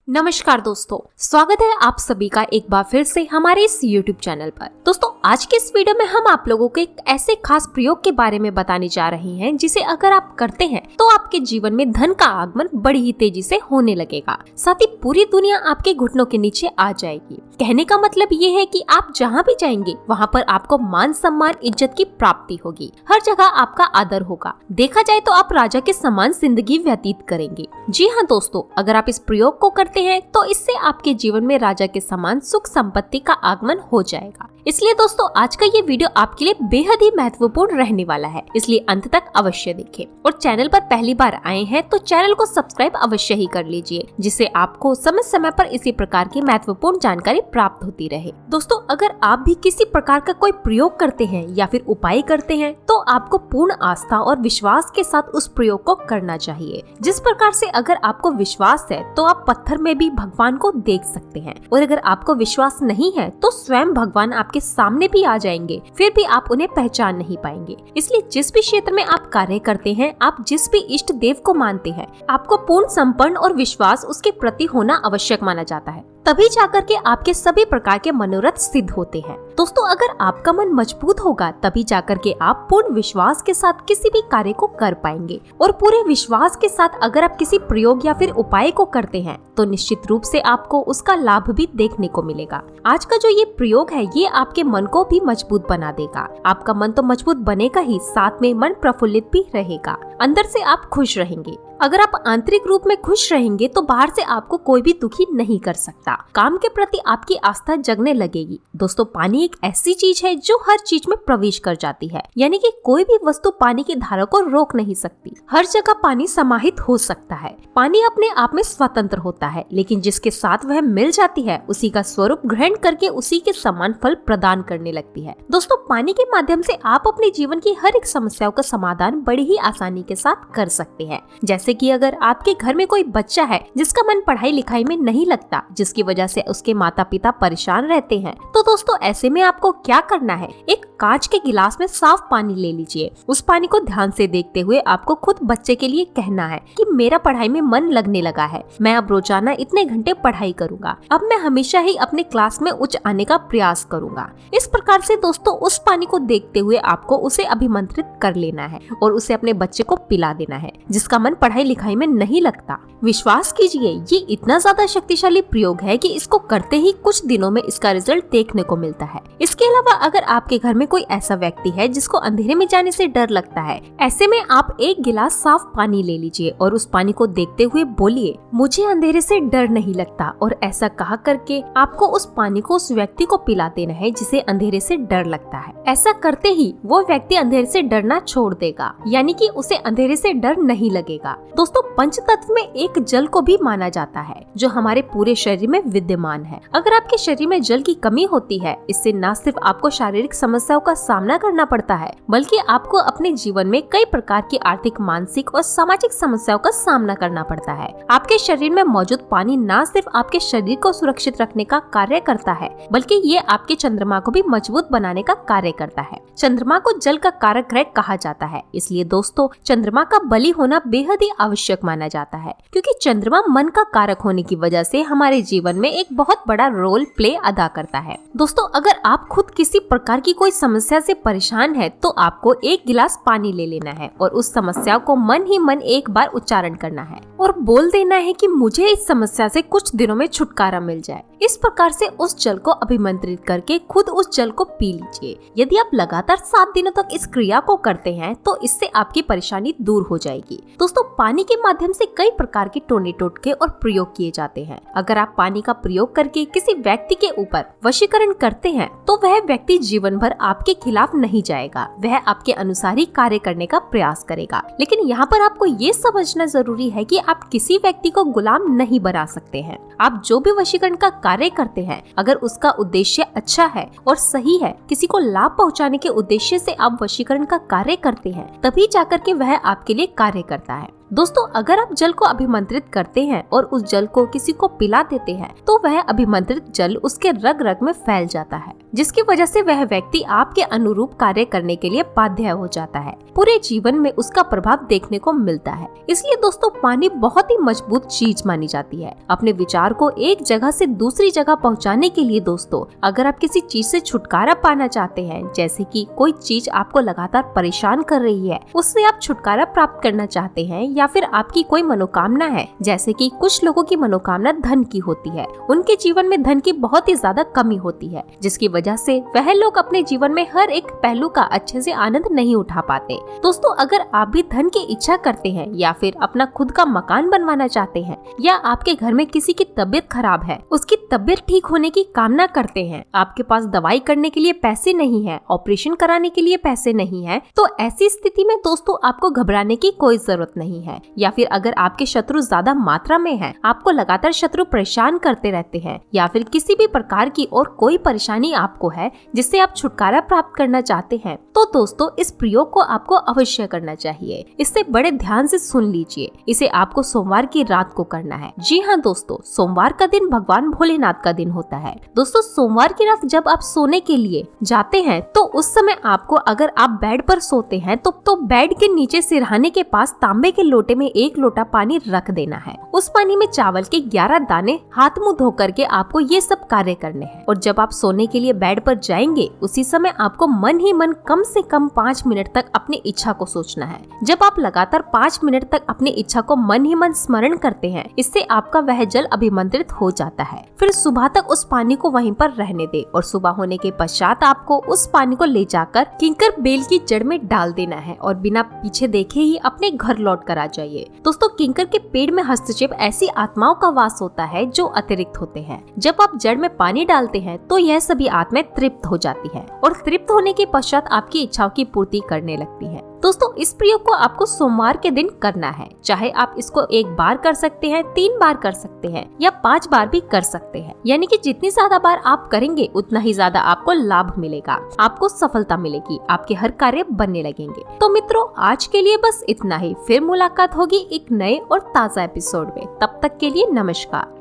नमस्कार दोस्तों, स्वागत है आप सभी का एक बार फिर से हमारे इस YouTube चैनल पर। दोस्तों, आज के इस वीडियो में हम आप लोगों को एक ऐसे खास प्रयोग के बारे में बताने जा रहे हैं जिसे अगर आप करते हैं तो आपके जीवन में धन का आगमन बड़ी ही तेजी से होने लगेगा। साथ ही पूरी दुनिया आपके घुटनों के नीचे आ जाएगी। कहने का मतलब ये है कि आप जहाँ भी जाएंगे वहाँ पर आपको मान सम्मान इज्जत की प्राप्ति होगी। हर जगह आपका आदर होगा। देखा जाए तो आप राजा के समान जिंदगी व्यतीत करेंगे। जी हाँ दोस्तों, अगर आप इस प्रयोग को करते हैं तो इससे आपके जीवन में राजा के समान सुख संपत्ति का आगमन हो जाएगा। इसलिए दोस्तों, आज का ये वीडियो आपके लिए बेहद ही महत्वपूर्ण रहने वाला है, इसलिए अंत तक अवश्य देखें। और चैनल पर पहली बार आए हैं तो चैनल को सब्सक्राइब अवश्य ही कर लीजिए, जिससे आपको समय समय पर इसी प्रकार की महत्वपूर्ण जानकारी प्राप्त होती रहे। दोस्तों, अगर आप भी किसी प्रकार का कोई प्रयोग करते हैं या फिर उपाय करते हैं तो आपको पूर्ण आस्था और विश्वास के साथ उस प्रयोग को करना चाहिए। जिस प्रकार से अगर आपको विश्वास है तो आप पत्थर में भी भगवान को देख सकते हैं, और अगर आपको विश्वास नहीं है तो स्वयं भगवान आपके सामने भी आ जाएंगे, फिर भी आप उन्हें पहचान नहीं पाएंगे। इसलिए जिस भी क्षेत्र में आप कार्य करते हैं, आप जिस भी इष्ट देव को मानते हैं, आपको पूर्ण संपन्न और विश्वास उसके प्रति होना आवश्यक माना जाता है। तभी जाकर के आपके सभी प्रकार के मनोरथ सिद्ध होते हैं। दोस्तों, अगर आपका मन मजबूत होगा तभी जाकर के आप पूर्ण विश्वास के साथ किसी भी कार्य को कर पाएंगे। और पूरे विश्वास के साथ अगर आप किसी प्रयोग या फिर उपाय को करते हैं तो निश्चित रूप से आपको उसका लाभ भी देखने को मिलेगा। आज का जो ये प्रयोग है ये आपके मन को भी मजबूत बना देगा। आपका मन तो मजबूत बनेगा ही, साथ में मन प्रफुल्लित भी रहेगा। अंदर से आप खुश रहेंगे। अगर आप आंतरिक रूप में खुश रहेंगे तो बाहर से आपको कोई भी दुखी नहीं कर सकता। काम के प्रति आपकी आस्था जगने लगेगी। दोस्तों, पानी एक ऐसी चीज है जो हर चीज में प्रवेश कर जाती है, यानी कि कोई भी वस्तु पानी की धारा को रोक नहीं सकती। हर जगह पानी समाहित हो सकता है। पानी अपने आप में स्वतंत्र होता है, लेकिन जिसके साथ वह मिल जाती है उसी का स्वरूप ग्रहण करके उसी के समान फल प्रदान करने लगती है। दोस्तों, पानी के माध्यम से आप अपने जीवन की हर एक समस्याओं का समाधान बड़ी ही आसानी के साथ कर सकते हैं। जैसे कि अगर आपके घर में कोई बच्चा है जिसका मन पढ़ाई लिखाई में नहीं लगता, जिसकी वजह से उसके माता पिता परेशान रहते हैं, तो दोस्तों ऐसे में आपको क्या करना है, एक कांच के गिलास में साफ पानी ले लीजिए। उस पानी को ध्यान से देखते हुए आपको खुद बच्चे के लिए कहना है कि मेरा पढ़ाई में मन लगने लगा है, मैं अब रोजाना इतने घंटे पढ़ाई करूंगा, अब मैं हमेशा ही अपने क्लास में उच्च आने का प्रयास करूंगा। इस प्रकार से दोस्तों उस पानी को देखते हुए आपको उसे अभिमंत्रित कर लेना है और उसे अपने बच्चे को पिला देना है जिसका मन पढ़ाई लिखाई में नहीं लगता। विश्वास कीजिए, ये इतना ज्यादा शक्तिशाली प्रयोग है कि इसको करते ही कुछ दिनों में इसका रिजल्ट देखने को मिलता है। इसके अलावा अगर आपके घर में कोई ऐसा व्यक्ति है जिसको अंधेरे में जाने से डर लगता है, ऐसे में आप एक गिलास साफ पानी ले लीजिए और उस पानी को देखते हुए बोलिए, मुझे अंधेरे से डर नहीं लगता, और ऐसा कहा करके आपको उस पानी को उस व्यक्ति को पिला देना है जिसे अंधेरे से डर लगता है। ऐसा करते ही वो व्यक्ति अंधेरे से डरना छोड़ देगा, यानी कि उसे अंधेरे से डर नहीं लगेगा। दोस्तों, पंच तत्व में एक जल को भी माना जाता है जो हमारे पूरे शरीर में विद्यमान है। अगर आपके शरीर में जल की कमी होती है, इससे न सिर्फ आपको शारीरिक समस्याओं का सामना करना पड़ता है, बल्कि आपको अपने जीवन में कई प्रकार की आर्थिक, मानसिक और सामाजिक समस्याओं का सामना करना पड़ता है। आपके शरीर में मौजूद पानी न सिर्फ आपके शरीर को सुरक्षित रखने का कार्य करता है, बल्कि ये आपके चंद्रमा को भी मजबूत बनाने का कार्य करता है। चंद्रमा को जल का कारक ग्रह कहा जाता है, इसलिए दोस्तों चंद्रमा का बलि होना बेहद ही आवश्यक माना जाता है, क्योंकि चंद्रमा मन का कारक होने की वजह से हमारे जीवन में एक बहुत बड़ा रोल प्ले अदा करता है। दोस्तों, अगर आप खुद किसी प्रकार की कोई समस्या से परेशान है तो आपको एक गिलास पानी ले लेना है और उस समस्या को मन ही मन एक बार उच्चारण करना है और बोल देना है कि मुझे इस समस्या से कुछ दिनों में छुटकारा मिल जाए। इस प्रकार से उस जल को अभिमंत्रित करके खुद उस जल को पी लीजिए। यदि आप लगातार 7 दिनों तक इस क्रिया को करते हैं तो इससे आपकी परेशानी दूर हो जाएगी। दोस्तों, पानी के माध्यम से कई प्रकार के टोने टोटके और प्रयोग किए जाते हैं। अगर आप पानी का प्रयोग करके किसी व्यक्ति के ऊपर वशीकरण करते हैं तो वह व्यक्ति जीवन भर आपके खिलाफ नहीं जाएगा, वह आपके अनुसार ही कार्य करने का प्रयास करेगा। लेकिन यहाँ पर आपको ये समझना जरूरी है कि आप किसी व्यक्ति को गुलाम नहीं बना सकते हैं। आप जो भी वशीकरण का कार्य करते हैं, अगर उसका उद्देश्य अच्छा है और सही है, किसी को लाभ पहुंचाने के उद्देश्य से आप वशीकरण का कार्य करते हैं, तभी जाकर के वह आपके लिए कार्य करता है। दोस्तों अगर आप जल को अभिमंत्रित करते हैं और उस जल को किसी को पिला देते हैं तो वह अभिमंत्रित जल उसके रग रग में फैल जाता है, जिसकी वजह से वह व्यक्ति आपके अनुरूप कार्य करने के लिए बाध्य हो जाता है। पूरे जीवन में उसका प्रभाव देखने को मिलता है। इसलिए दोस्तों पानी बहुत ही मजबूत चीज मानी जाती है। अपने विचार को एक जगह से दूसरी जगह पहुंचाने के लिए दोस्तों अगर आप किसी चीज से छुटकारा पाना चाहते हैं, जैसे कि कोई चीज आपको लगातार परेशान कर रही है, उससे आप छुटकारा प्राप्त करना चाहते हैं, या फिर आपकी कोई मनोकामना है, जैसे कि कुछ लोगों की मनोकामना धन की होती है, उनके जीवन में धन की बहुत ही ज्यादा कमी होती है, जिसकी वजह से वह लोग अपने जीवन में हर एक पहलू का अच्छे से आनंद नहीं उठा पाते। दोस्तों अगर आप भी धन की इच्छा करते हैं या फिर अपना खुद का मकान बनवाना चाहते हैं, या आपके घर में किसी की तबीयत खराब है, उसकी तबीयत ठीक होने की कामना करते हैं, आपके पास दवाई करने के लिए पैसे नहीं है, ऑपरेशन कराने के लिए पैसे नहीं है, तो ऐसी स्थिति में दोस्तों आपको घबराने की कोई जरूरत नहीं है। या फिर अगर आपके शत्रु ज्यादा मात्रा में है, आपको लगातार शत्रु परेशान करते रहते हैं, या फिर किसी भी प्रकार की और कोई परेशानी आपको है जिससे आप छुटकारा प्राप्त करना चाहते हैं, तो दोस्तों इस प्रयोग को आपको अवश्य करना चाहिए। इससे बड़े ध्यान से सुन लीजिए, इसे आपको सोमवार की रात को करना है। जी हाँ दोस्तों, सोमवार का दिन भगवान भोलेनाथ का दिन होता है। दोस्तों सोमवार की रात जब आप सोने के लिए जाते हैं तो उस समय आपको, अगर आप बेड पर सोते हैं तो बेड के नीचे सिरहाने के पास तांबे के लोटे में 1 लोटा पानी रख देना है। उस पानी में चावल के 11 दाने हाथ मुंह धो करके आपको ये सब कार्य करने हैं। और जब आप सोने के लिए बेड पर जाएंगे उसी समय आपको मन ही मन कम से कम 5 मिनट तक अपनी इच्छा को सोचना है। जब आप लगातार 5 मिनट तक अपनी इच्छा को मन ही मन स्मरण करते हैं, इससे आपका वह जल अभिमंत्रित हो जाता है। फिर सुबह तक उस पानी को वहीं पर रहने दे और सुबह होने के पश्चात आपको उस पानी को ले जाकर किंकर बेल की जड़ में डाल देना है और बिना पीछे देखे ही अपने घर लौट कर आ जाइए। दोस्तों किंकर के पेड़ में हस्तक्षेप ऐसी आत्माओं का वास होता है जो अतिरिक्त होते हैं। जब आप जड़ में पानी डालते हैं तो यह सभी आत्माएं तृप्त हो जाती है और तृप्त होने के पश्चात आपकी इच्छाओं की पूर्ति करने लगती है। दोस्तों इस प्रयोग को आपको सोमवार के दिन करना है। चाहे आप इसको 1 बार कर सकते हैं, 3 बार कर सकते हैं या 5 बार भी कर सकते हैं। यानी कि जितनी ज्यादा बार आप करेंगे उतना ही ज्यादा आपको लाभ मिलेगा, आपको सफलता मिलेगी, आपके हर कार्य बनने लगेंगे। तो मित्रों आज के लिए बस इतना ही। फिर मुलाकात होगी एक नए और ताजा एपिसोड में। तब तक के लिए नमस्कार।